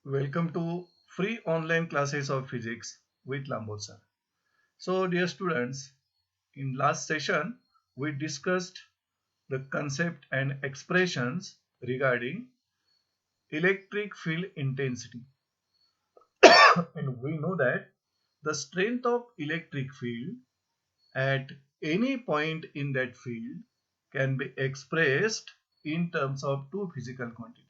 Welcome to free online classes of physics with Lambod sir. So dear students, in last session we discussed the concept and expressions regarding electric field intensity. And we know that the strength of electric field at any point in that field can be expressed in terms of two physical quantities.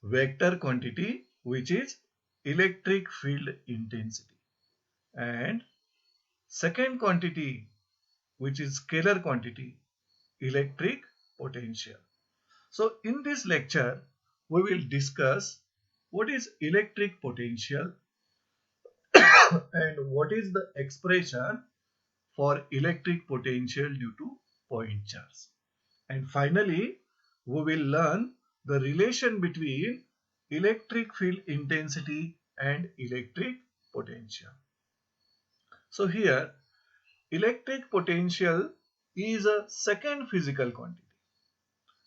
Vector quantity, which is electric field intensity, and second quantity, which is scalar quantity, electric potential. So in this lecture we will discuss what is electric potential and what is the expression for electric potential due to point charge. And finally we will learn the relation between electric field intensity and electric potential. So here electric potential is a second physical quantity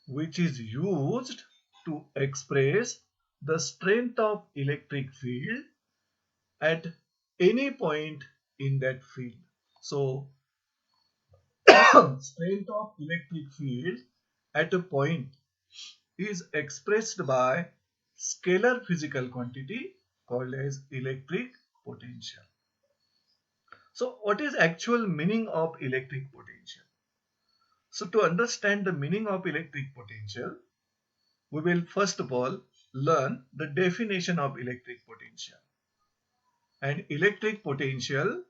which is used to express the strength of electric field at any point in that field. So strength of electric field at a point is expressed by scalar physical quantity called as electric potential. So what is actual meaning of electric potential? So to understand the meaning of electric potential, we will first of all learn the definition of electric potential. And electric potential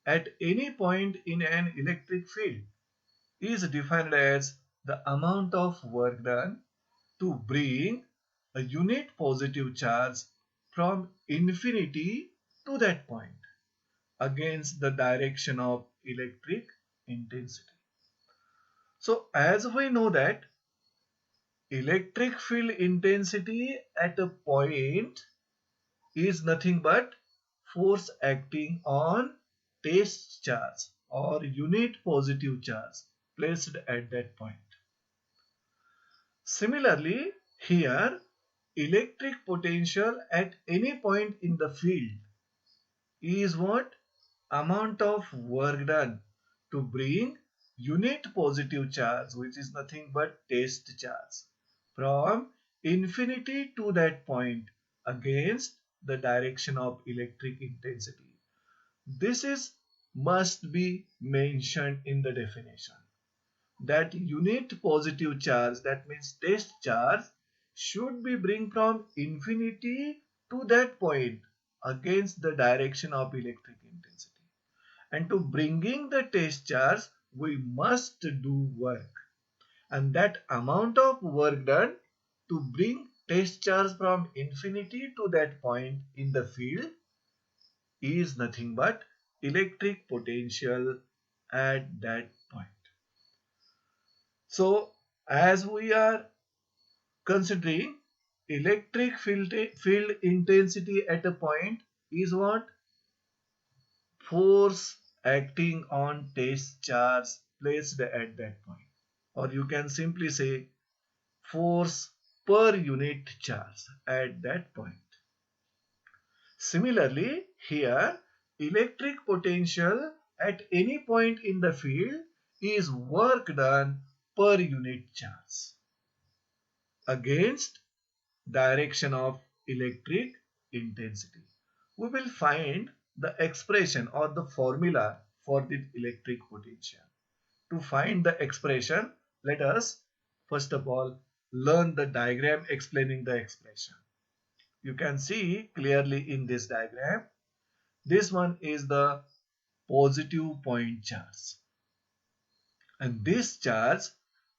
at any point in an electric field is defined as the amount of work done to bring a unit positive charge from infinity to that point against the direction of electric intensity. So as we know that electric field intensity at a point is nothing but force acting on test charge or unit positive charge placed at that point. Similarly, here electric potential at any point in the field is what? Amount of work done to bring unit positive charge, which is nothing but test charge, from infinity to that point against the direction of electric intensity. This is must be mentioned in the definition. That unit positive charge, that means test charge, should be bring from infinity to that point against the direction of electric intensity. And to bringing the test charge, we must do work. And that amount of work done to bring test charge from infinity to that point in the field is nothing but electric potential at that point. So as we are considering electric field intensity at a point is what? Force acting on test charge placed at that point, or you can simply say force per unit charge at that point. Similarly, here electric potential at any point in the field is work done per unit charge against direction of electric intensity. We will find the expression or the formula for the electric potential. To find the expression, let us first of all learn the diagram explaining the expression. You can see clearly in this diagram, this one is the positive point charge, and this charge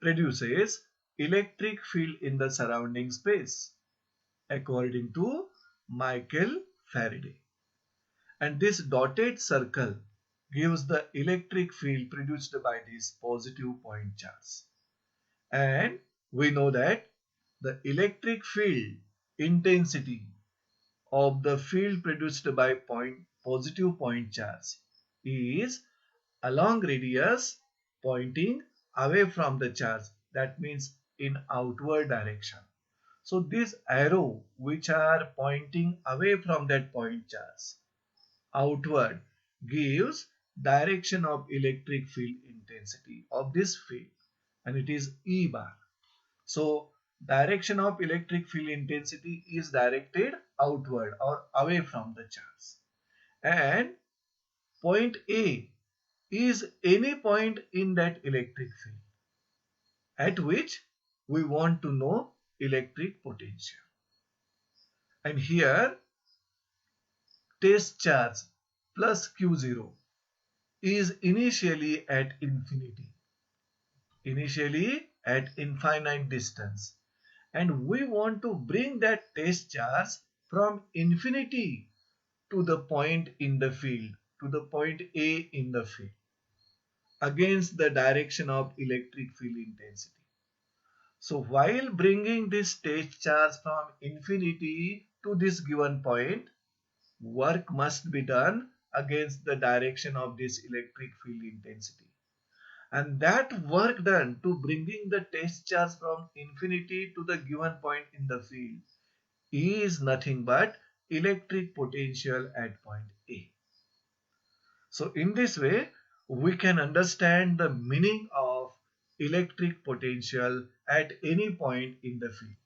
produces electric field in the surrounding space according to Michael Faraday. And this dotted circle gives the electric field produced by this positive point charge. And we know that the electric field intensity of the field produced by positive point charge is along radius pointing away from the charge. That means in outward direction. So these arrow which are pointing away from that point charge outward gives direction of electric field intensity of this field, and it is E bar. So direction of electric field intensity is directed outward or away from the charge. And point A is any point in that electric field at which we want to know electric potential. And here test charge plus Q0 is initially at infinite distance, and we want to bring that test charge from infinity to the point in the field, to the point A in the field, against the direction of electric field intensity. So while bringing this test charge from infinity to this given point, work must be done against the direction of this electric field intensity. And that work done to bringing the test charge from infinity to the given point in the field is nothing but electric potential at point A. So in this way, we can understand the meaning of electric potential at any point in the field.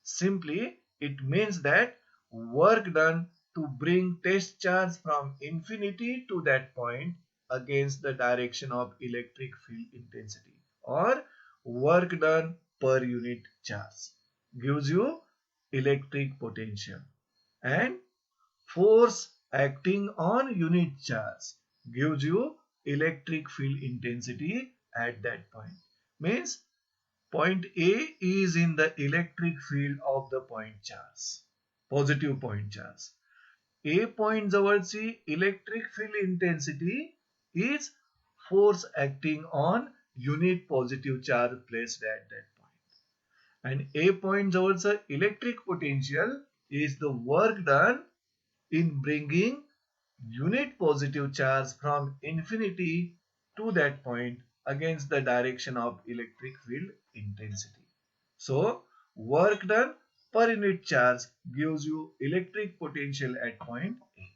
Simply, it means that work done to bring test charge from infinity to that point against the direction of electric field intensity, or work done per unit charge gives you electric potential, and force acting on unit charge gives you electric field intensity at that point. Means point A is in the electric field of the point charge, positive point charge. A point जवळची electric field intensity is force acting on unit positive charge placed at that point. And A point जवळचं electric potential is the work done in bringing unit positive charge from infinity to that point against the direction of electric field intensity. So work done per unit charge gives you electric potential at point A.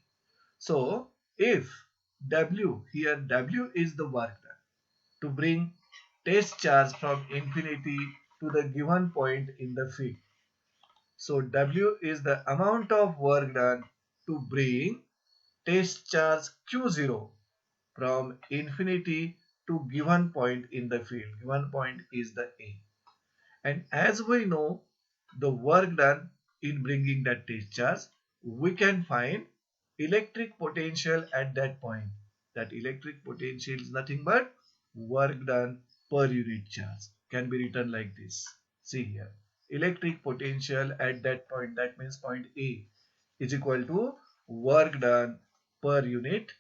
So if W, here W is the work done to bring test charge from infinity to the given point in the field. So W is the amount of work done to bring test charge Q0 from infinity to given point in the field. Given point is the A. And as we know the work done in bringing that test charge, we can find electric potential at that point. That electric potential is nothing but work done per unit charge. Can be written like this. See here. Electric potential at that point, that means point A, is equal to work done per unit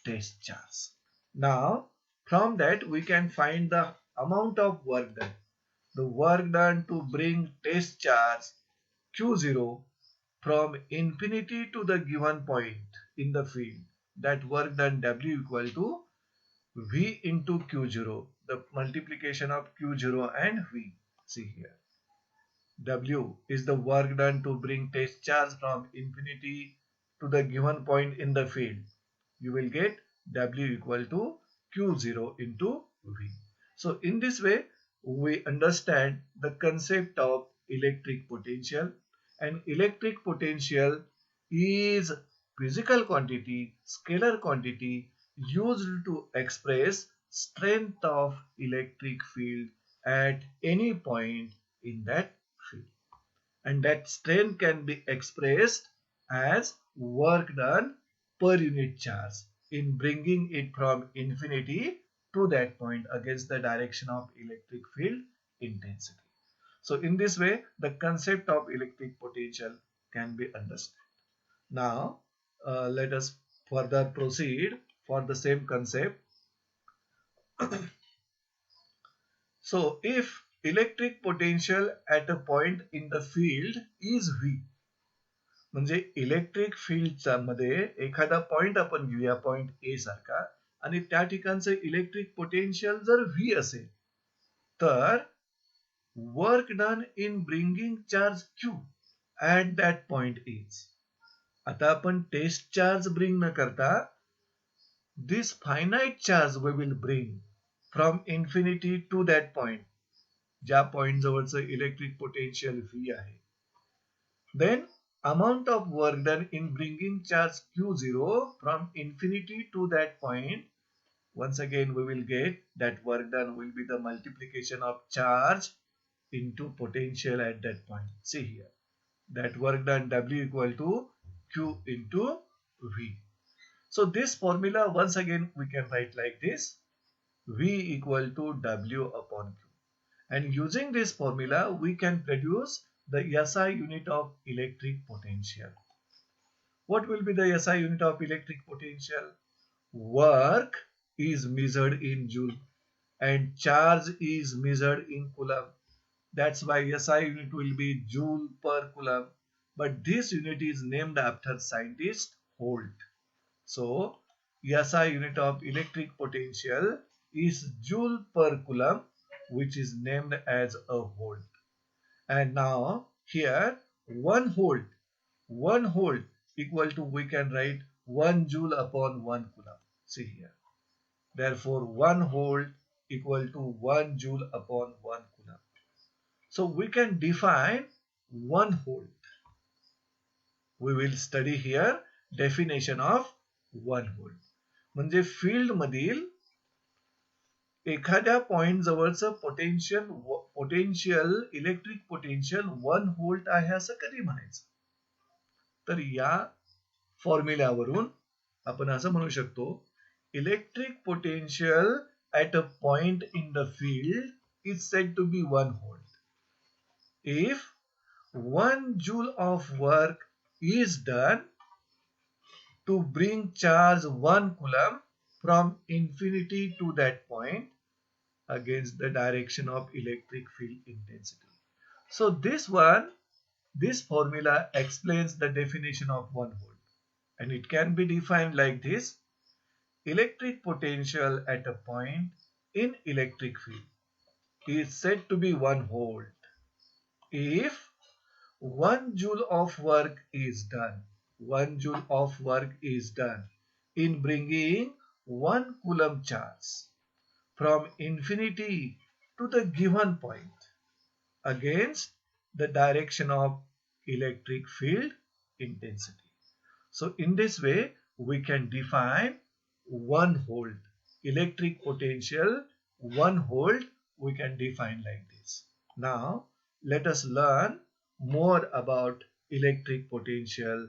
test charge. Now, from that we can find the amount of work done. The work done to bring test charge Q0 from infinity to the given point in the field. That work done W equal to V into Q0, the multiplication of Q0 and V. See here. W is the work done to bring test charge from infinity to the given point in the field. You will get W equal to Q0 into V. So in this way, we understand the concept of electric potential, and electric potential is physical quantity, scalar quantity used to express strength of electric field at any point in that field. And that strength can be expressed as work done per unit charge in bringing it from infinity to that point against the direction of electric field intensity. So in this way, the concept of electric potential can be understood. Now, let us further proceed for the same concept. So if electric potential at a point in the field is V, म्हणजे electric फील्डच्या मध्ये एखादा point आपण घेऊया point A सारखा, आणि त्या ठिकाणचं electric potential जर व्ही असेल तर work done in bringing charge Q at that point is. आता आपण टेस्ट चार्ज ब्रिंग न करता this finite charge we will bring from infinity to that point, ज्या पॉइंट जवळचं इलेक्ट्रिक पोटेन्शियल V आहे. Then amount of work done in bringing charge Q0 from infinity to that point, once again we will get that work done will be the multiplication of charge into potential at that point. See here, that work done W equal to Q into V. So this formula once again we can write like this, V equal to W upon Q. And using this formula we can produce the SI unit of electric potential. What will be the SI unit of electric potential? Work is measured in joule and charge is measured in coulomb. That's why SI unit will be joule per coulomb. But this unit is named after scientist Holt. So SI unit of electric potential is joule per coulomb, which is named as a volt. And now here 1 volt equal to, we can write 1 joule upon 1 coulomb. See here. Therefore 1 volt equal to 1 joule upon 1 coulomb. So we can define 1 volt. We will study here definition of 1 volt. म्हणजे field मधील एखाद्या point जवळचं potential electric potential 1 volt आहे असं कधी म्हणायचं. तर या फॉर्म्युल्यावरून आपण असं म्हणू शकतो, electric potential at a point in the field is said to be 1 volt. If 1 joule of work is done to bring charge 1 coulomb from infinity to that point against the direction of electric field intensity. So this formula explains the definition of 1 volt, and it can be defined like this. Electric potential at a point in electric field is said to be 1 volt if 1 joule of work is done. 1 joule of work is done in bringing 1 coulomb charge from infinity to the given point against the direction of electric field intensity. So in this way we can define 1 volt. Electric potential 1 volt we can define like this. Now let us learn more about electric potential,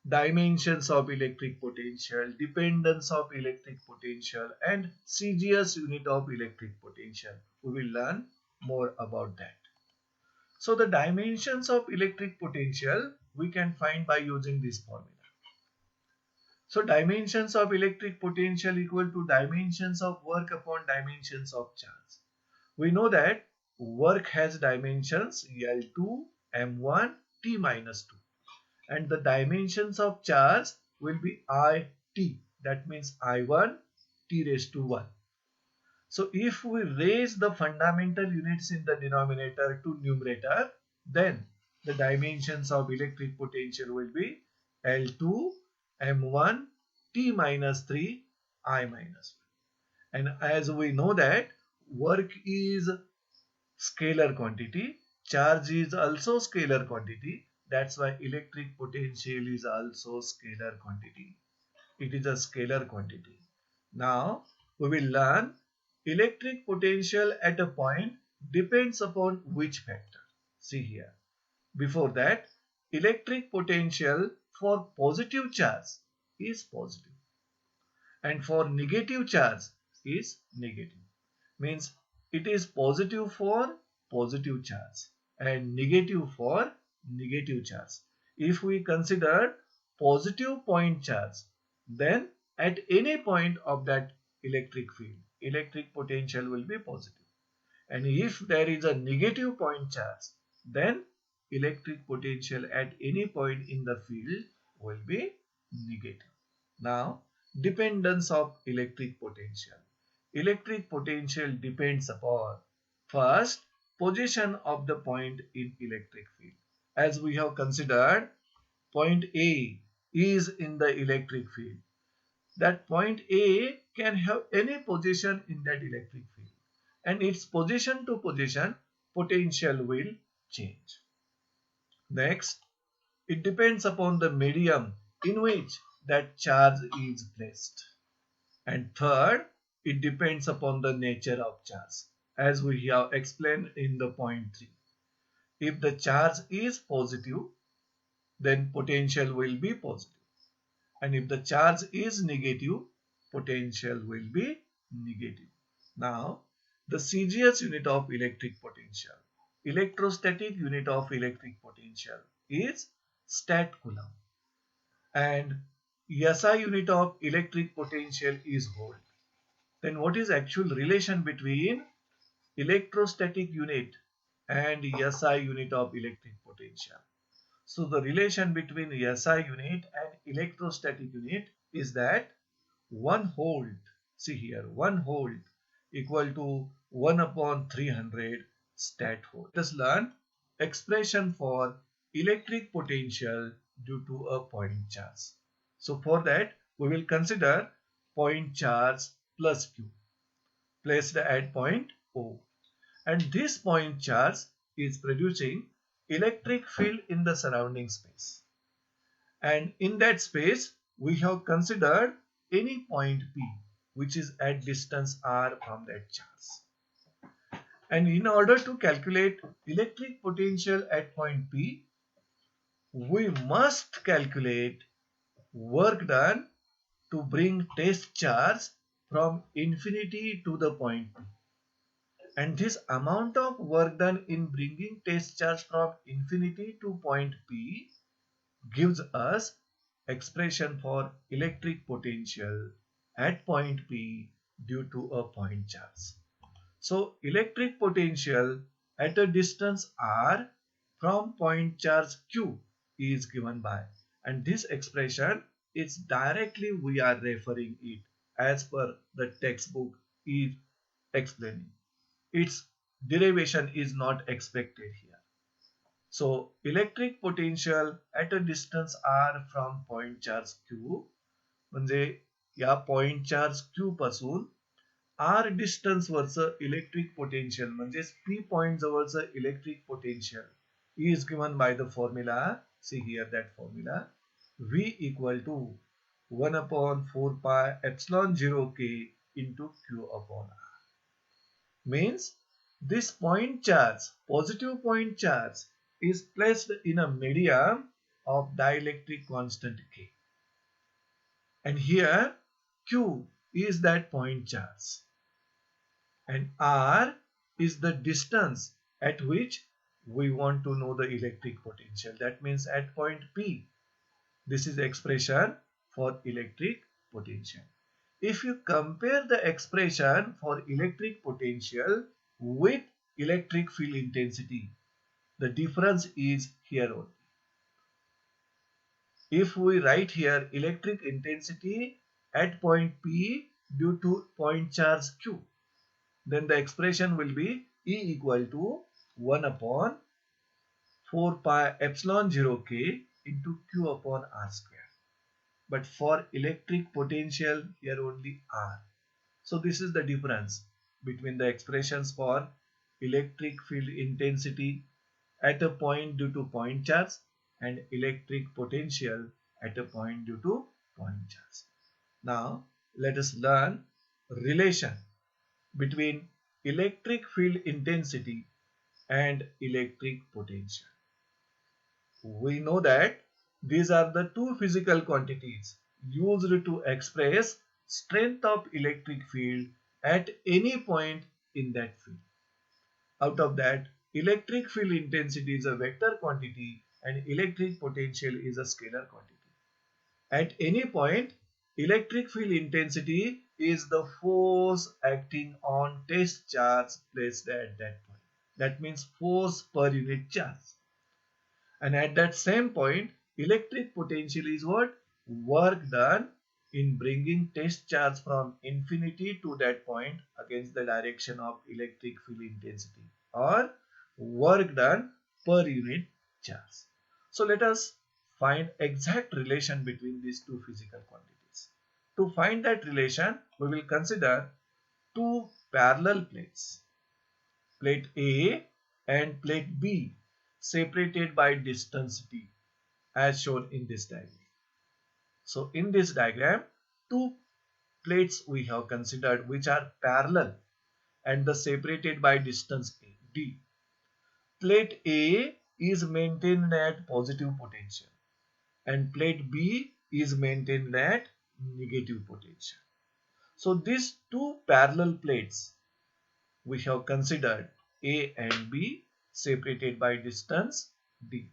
dimensions of electric potential, dependence of electric potential, and CGS unit of electric potential. We will learn more about that. So the dimensions of electric potential we can find by using this formula. So dimensions of electric potential equal to dimensions of work upon dimensions of charge. We know that work has dimensions L2, M1, T minus 2. And the dimensions of charge will be IT. That means I1, T raised to 1. So if we raise the fundamental units in the denominator to numerator, then the dimensions of electric potential will be L2, M1, T minus 3, I minus 1. And as we know that work is scalar quantity, charge is also scalar quantity. That's why electric potential is also scalar quantity. It is a scalar quantity. Now we will learn electric potential at a point depends upon which factor. See here. Before that, electric potential for positive charge is positive and for negative charge is negative. Means it is positive for positive charge and negative for negative charge. If we consider positive point charge, then at any point of that electric field, electric potential will be positive. And if there is a negative point charge, then electric potential at any point in the field will be negative. Now, dependence of electric potential. Electric potential depends upon, first, position of the point in electric field. As we have considered, point A is in the electric field. That point A can have any position in that electric field, and its position to position potential will change. Next, it depends upon the medium in which that charge is placed. And third, it depends upon the nature of charge, as we have explained in the point 3. If the charge is positive, then potential will be positive. And if the charge is negative, potential will be negative. Now, the CGS unit of electric potential, electrostatic unit of electric potential, is stat coulomb. And SI unit of electric potential is volt. Then what is actual relation between electrostatic unit and SI unit of electric potential? So the relation between SI unit and electrostatic unit is that 1 volt, see here, 1 volt equal to 1 upon 300 stat volt. Let us learn expression for electric potential due to a point charge. So for that, we will consider point charge plus Q placed at point O. And this point charge is producing electric field in the surrounding space. And in that space, we have considered any point P which is at distance r from that charge. And in order to calculate electric potential at point P, we must calculate work done to bring test charge from infinity to the point P. And this amount of work done in bringing test charge from infinity to point P gives us expression for electric potential at point P due to a point charge. So electric potential at a distance r from point charge Q is given by, and this expression is directly we are referring it as per the textbook is explaining. Its derivation is not expected here. So electric potential at a distance r from point charge Q म्हणजे या point charge Q पासून r distance वरचं electric potential म्हणजे P point जवळचं electric potential is given by the formula. See here that formula. V equal to 1 upon 4 pi epsilon 0 k into Q upon r. Means this point charge, positive point charge, is placed in a medium of dielectric constant K. And here Q is that point charge. And R is the distance at which we want to know the electric potential. That means at point P. This is the expression for electric potential. If you compare the expression for electric potential with electric field intensity, the difference is here only. If we write here electric intensity at point P due to point charge Q, then the expression will be E equal to 1 upon 4 pi epsilon 0 k into Q upon r square. But for electric potential, here only R. So this is the difference between the expressions for electric field intensity at a point due to point charge and electric potential at a point due to point charge. Now let us learn relation between electric field intensity and electric potential. We know that these are the two physical quantities used to express strength of electric field at any point in that field. Out of that, electric field intensity is a vector quantity and electric potential is a scalar quantity. At any point, electric field intensity is the force acting on test charge placed at that point. That means force per unit charge. And at that same point, electric potential is what? Work done in bringing test charge from infinity to that point against the direction of electric field intensity. Or work done per unit charge. So let us find exact relation between these two physical quantities. To find that relation, we will consider two parallel plates, plate A and plate B, separated by distance d, as shown in this diagram. So in this diagram, two plates we have considered which are parallel and the separated by distance d. Plate A is maintained at positive potential and plate B is maintained at negative potential. So these two parallel plates we have considered A and B separated by distance d.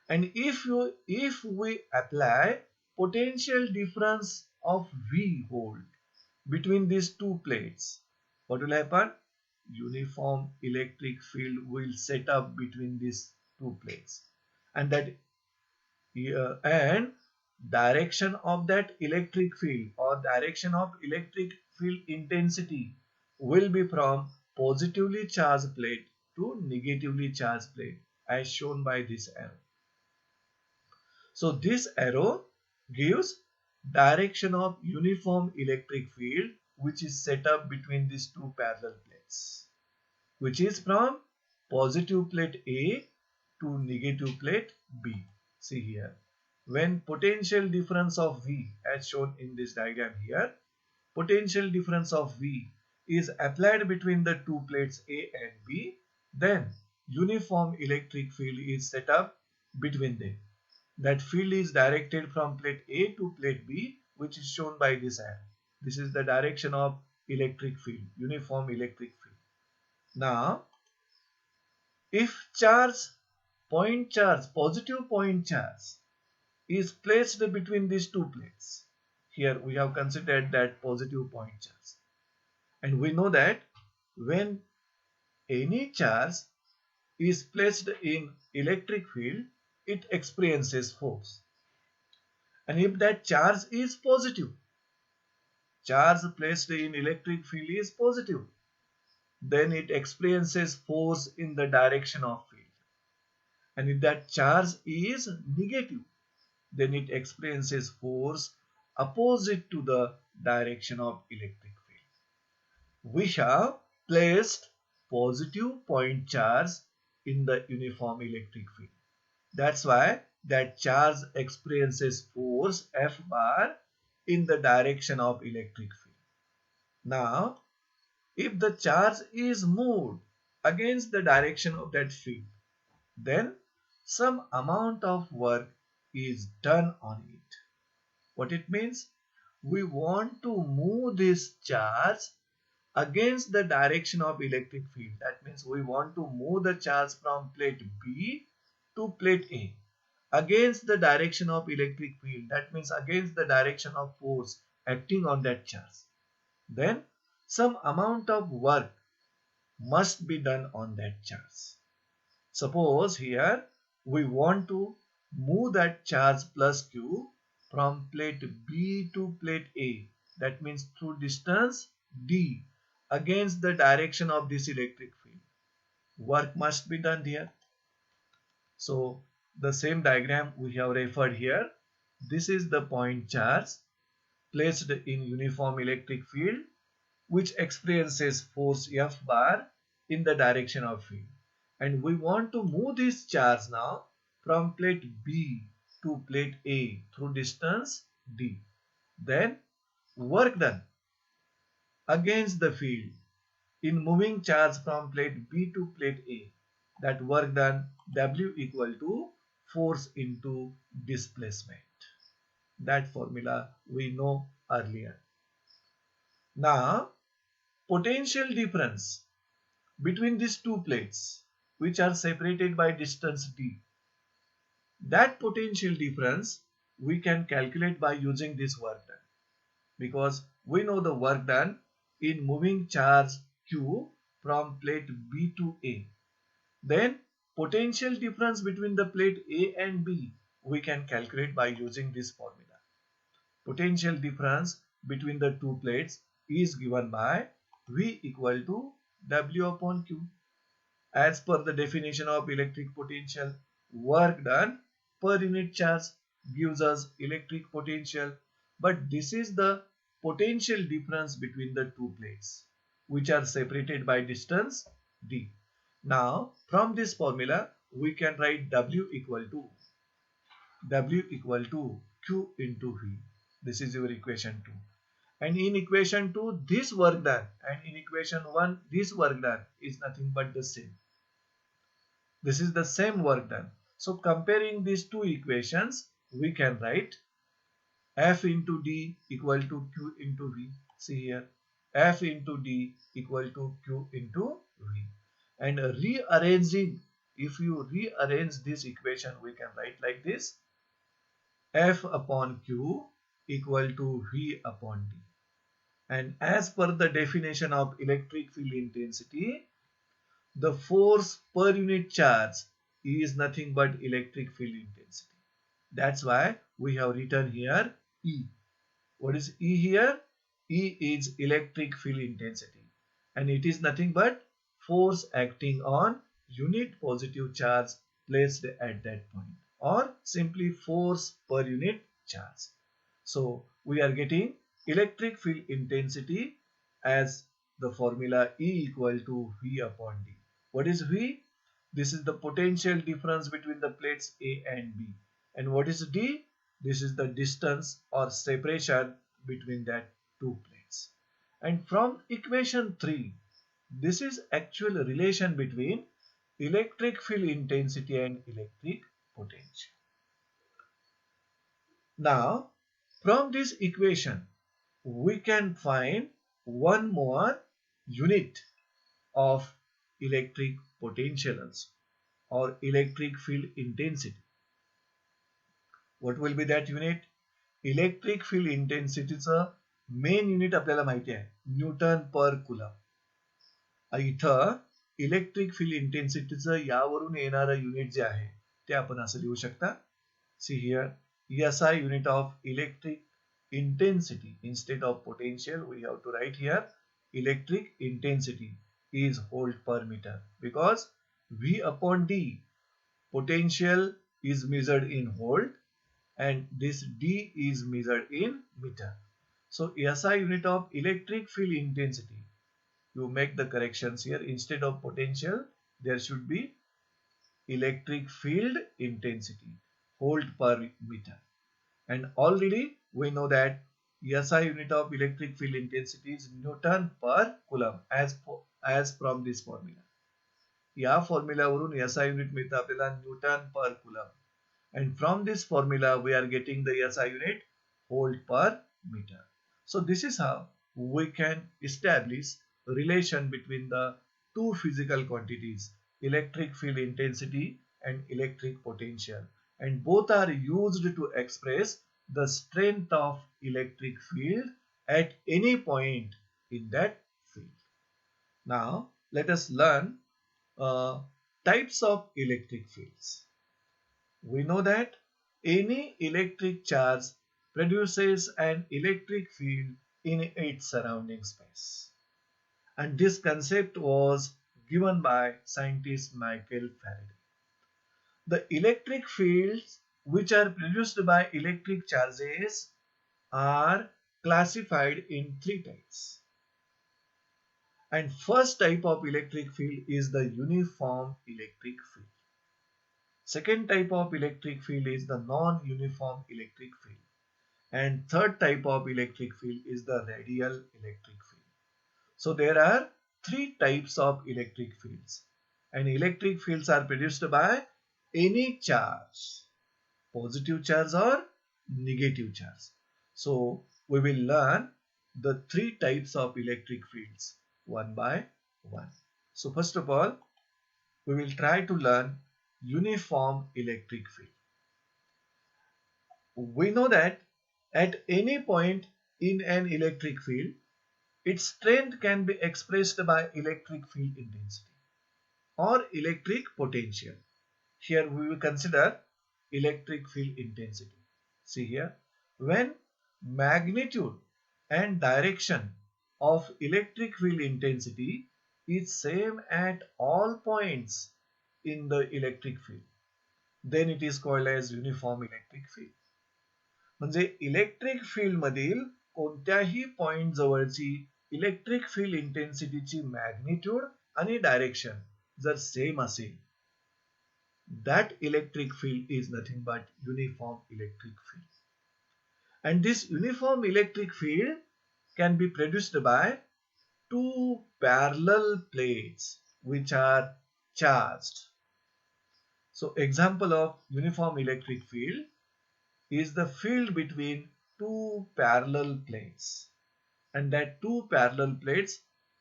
And if we apply potential difference of V volt between these two plates, what will happen? Uniform electric field will set up between these two plates, and and direction of that electric field or direction of electric field intensity will be from positively charged plate to negatively charged plate, as shown by this arrow. So this arrow gives direction of uniform electric field which is set up between these two parallel plates, which is from positive plate A to negative plate B. See here, when potential difference of V, as shown in this diagram here, potential difference of V is applied between the two plates A and B, then uniform electric field is set up between them. That field is directed from plate A to plate B, which is shown by this arrow. This is the direction of electric field, uniform electric field. Now, if positive point charge is placed between these two plates, here we have considered that positive point charge. And we know that when any charge is placed in electric field, it experiences force. And if that charge is positive, charge placed in electric field is positive, then it experiences force in the direction of field. And if that charge is negative, then it experiences force opposite to the direction of electric field. We have placed positive point charge in the uniform electric field. That's why that charge experiences force F bar in the direction of electric field. Now, if the charge is moved against the direction of that field, then some amount of work is done on it. What it means? We want to move this charge against the direction of electric field. That means we want to move the charge from plate B to plate A against the direction of electric field. That means against the direction of force acting on that charge. Then some amount of work must be done on that charge. Suppose here we want to move that charge plus Q from plate B to plate A. That means through distance D against the direction of this electric field. Work must be done here. So the same diagram we have referred here. This is the point charge placed in uniform electric field which experiences force F bar in the direction of field. And we want to move this charge now from plate B to plate A through distance D. Then work done against the field in moving charge from plate B to plate A. That work done W equal to force into displacement. That formula we know earlier. Now, potential difference between these two plates which are separated by distance d. That potential difference we can calculate by using this work done, because we know the work done in moving charge Q from plate B to A. Then potential difference between the plate A and B we can calculate by using this formula. Potential difference between the two plates is given by V equal to W upon Q. as per the definition of electric potential, work done per unit charge gives us electric potential. But this is the potential difference between the two plates, which are separated by distance d. Now, from this formula, we can write W equal to Q into V. This is your equation 2. And in equation 2, this work done, and in equation 1, this work done is nothing but the same. This is the same work done. So comparing these two equations, we can write F into D equal to Q into V. See here, F into D equal to Q into V. And rearranging, if you rearrange this equation, we can write like this: F upon Q equal to V upon D. And as per the definition of electric field intensity, the force per unit charge is nothing but electric field intensity. That's why we have written here E. What is E here? E is electric field intensity, and it is nothing but force acting on unit positive charge placed at that point, or simply force per unit charge. So we are getting electric field intensity as the formula E equal to V upon D. What is V? This is the potential difference between the plates A and B. And what is D? This is the distance or separation between that two plates. And from equation 3, this is actual relation between electric field intensity and electric potential. Now, from this equation, we can find one more unit of electric potential also, or electric field intensity. What will be that unit? Electric field इंटेन्सिटीचं main unit आपल्याला माहिती आहे, Newton per coulomb. इथं electric field इंटेन्सिटीचं यावरून येणारं unit जे आहे ते आपण असं लिहू शकता. See here, SI unit of electric intensity instead of potential, we have to write here electric intensity is volt per meter, because V upon D, potential is measured in volt and this D is measured in meter. So SI unit of electric field intensity, you make the corrections here. Instead of potential, there should be electric field intensity, volt per meter. And already we know that SI unit of electric field intensity is Newton per Coulomb as from this formula. या फॉर्म्युलावरून SI unit मिळतं आपल्याला Newton per Coulomb. And from this formula we are getting the SI unit volt per meter. So this is how we can establish relation between the two physical quantities, electric field intensity and electric potential, and both are used to express the strength of electric field at any point in that field. Now let us learn types of electric fields. We know that any electric charge produces an electric field in its surrounding space, and this concept was given by scientist Michael Faraday. The electric fields which are produced by electric charges are classified in three types. And first type of electric field is the uniform electric field. Second type of electric field is the non-uniform electric field. And third type of electric field is the radial electric field. So there are three types of electric fields. And electric fields are produced by any charge, positive charge or negative charge. So we will learn the three types of electric fields one by one. So first of all, we will try to learn uniform electric field. We know that at any point in an electric field, its strength can be expressed by electric field intensity or electric potential. Here we will consider electric field intensity. See here, when magnitude and direction of electric field intensity is same at all points in the electric field, then it is called as uniform electric field. म्हणजे electric field मधील कोणत्याही point जवळची electric field इंटेन्सिटीची magnitude आणि direction जर same असेल, that electric field is nothing but uniform electric field. And this uniform electric field can be produced by two parallel plates which are charged. So example of uniform electric field is the field between two parallel plates, and that two parallel plates,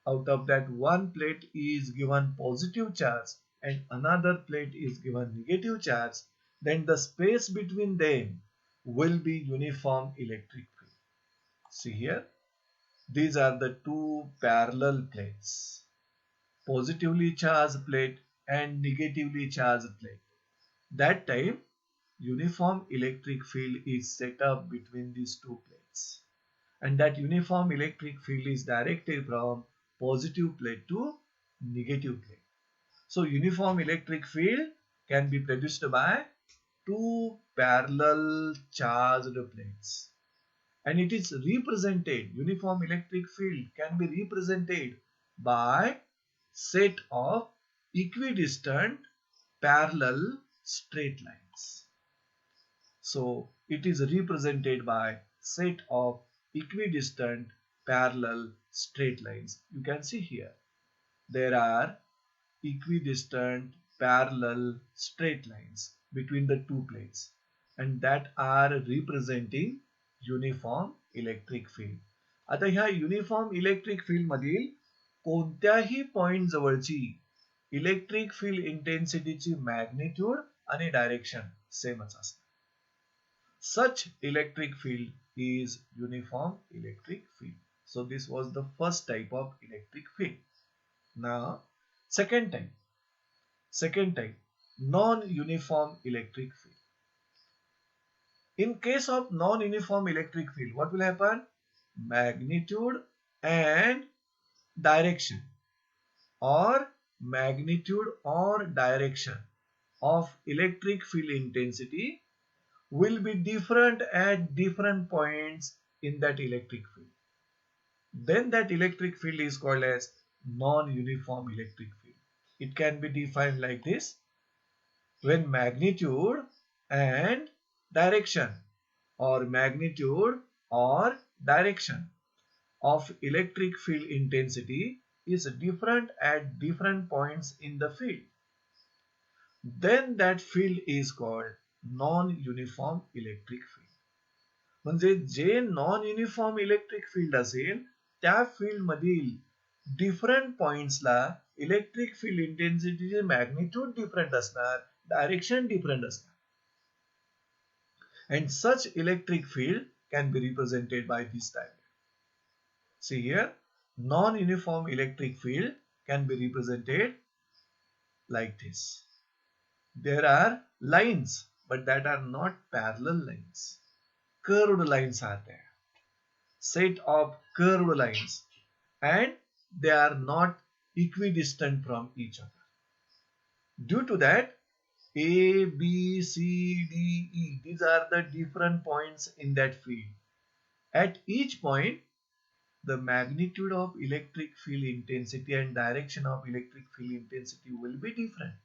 out of that one plate is given positive charge and another plate is given negative charge, then the space between them will be uniform electric field. See here, these are the two parallel plates, positively charged plate and negatively charged plate. That time uniform electric field is set up between these two plates, and that uniform electric field is directed from positive plate to negative plate. So uniform electric field can be produced by two parallel charged plates, and it is represented, uniform electric field can be represented by set of equidistant parallel straight lines. So it is represented by set of equidistant parallel straight lines. You can see here there are equidistant parallel straight lines between the two plates, and that are representing uniform electric field. आता ह्या uniform electric field मधील कोणत्याही point जवळची electric field इंटेन्सिटीची magnitude आणि direction सेमच असते. Such electric field is uniform electric field. So this was the first type of electric field. Now second type, non-uniform electric field. In case of non-uniform electric field, what will happen? Magnitude and direction, or magnitude or direction of electric field intensity will be different at different points in that electric field. Then that electric field is called as non-uniform electric field. It can be defined like this: when magnitude and direction, or magnitude or direction of electric field intensity is different at different points in the field, then that field is called non-uniform electric field. म्हणजे जे non uniform electric field असेल त्या field मधील different पॉइंट्सला electric field इंटेन्सिटीचे magnitude different असणार, direction different असणार. And such electric field can be represented by this diagram. See here, non-uniform electric field can be represented like this. There are lines, but that are not parallel lines. Curved lines are there. Set of curved lines, and they are not equidistant from each other. Due to that, A, B, C, D, E, these are the different points in that field. At each point, the magnitude of electric field intensity and direction of electric field intensity will be different.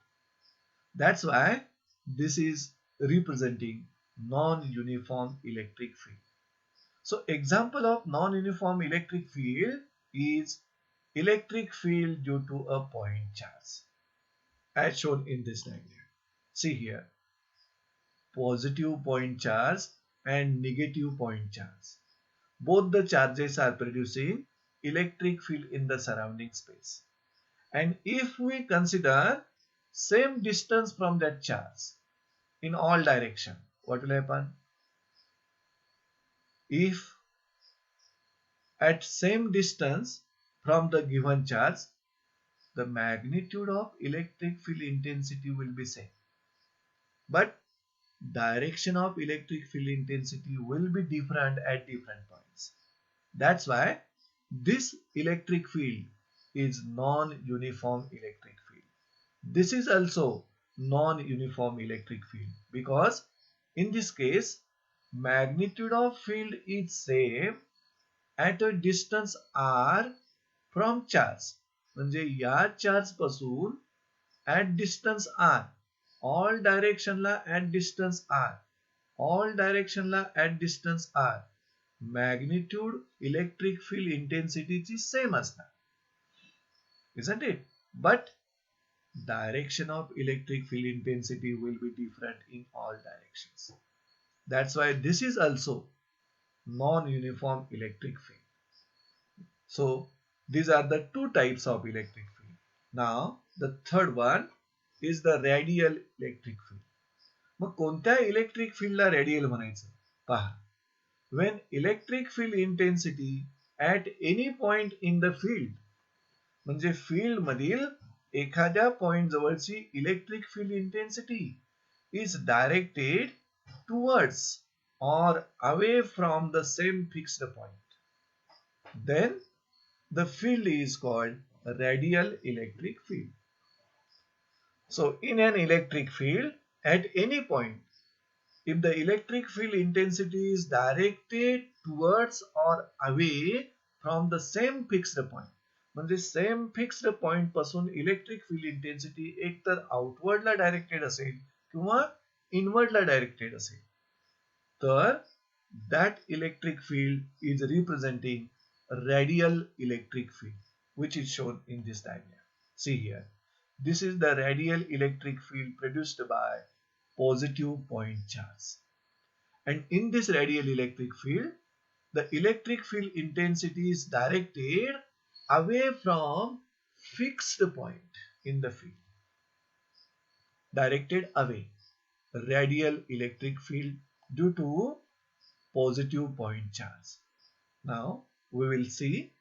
That's why this is representing non-uniform electric field. So example of non-uniform electric field is electric field due to a point charge, as shown in this diagram. See here, positive point charge and negative point charge. Both the charges are producing electric field in the surrounding space. And if we consider same distance from that charge in all direction, what will happen? If at same distance from the given charge, the magnitude of electric field intensity will be same, but direction of electric field intensity will be different at different points. That's why this electric field is non-uniform electric field. This is also non-uniform electric field because in this case magnitude of field is same at a distance r from charge. म्हणजे या charge पासून at distance r, all direction La at distance r, all direction La at distance r, magnitude electric field intensity ची same असणार, isn't it? But direction of electric field intensity will be different in all directions. That's why this is also non-uniform electric field. So these are the two types of electric field. Now the third one is the radial electric field. मग कोणत्या electric फील्डला radial म्हणायचं? पहा, when electric field intensity at any point in the field, म्हणजे field मधील एखाद्या point जवळची electric field intensity is directed towards or away from the same fixed point, then the field is called radial electric field. So in an electric field, at any point, if the electric field intensity is directed towards or away from the same fixed point, म्हणजे same fixed point पासून electric field intensity एक तर आउटवर्डला directed असेल किंवा इनवर्डला directed असेल, तर that electric field is representing radial electric field, which is shown in this diagram. See here, this is the radial electric field produced by positive point charge, and in this radial electric field the electric field intensity is directed away from fixed point in the field, directed away, radial electric field due to positive point charge. Now we will see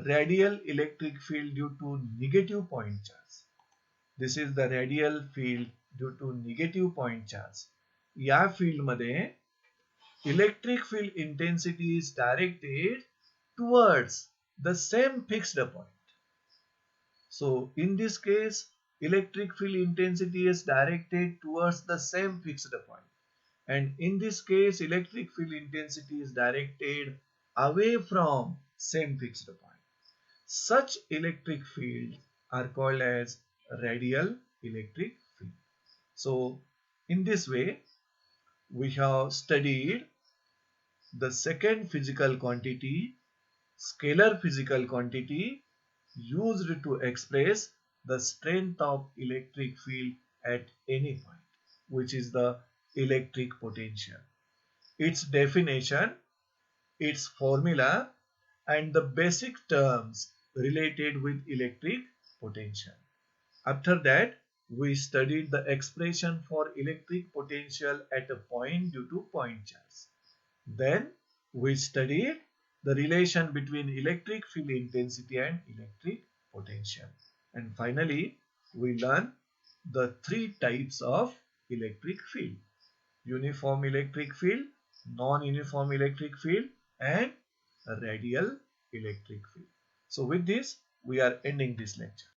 radial electric field due to negative point charge. This is the radial field due to negative point charge. या field मध्ये electric field intensity is directed towards the same fixed point. So in this case electric field intensity is directed towards the same fixed point, and in this case electric field intensity is directed away from same fixed point. Such electric fields are called as radial electric field. So in this way we have studied the second physical quantity, scalar physical quantity, used to express the strength of electric field at any point, which is the electric potential. Its definition, its formula, and the basic terms related with electric potential. After that, we studied the expression for electric potential at a point due to point charge. Then we studied the relation between electric field intensity and electric potential. And finally, we learned the three types of electric field: uniform electric field, non-uniform electric field, and radial electric field. So with this, we are ending this lecture.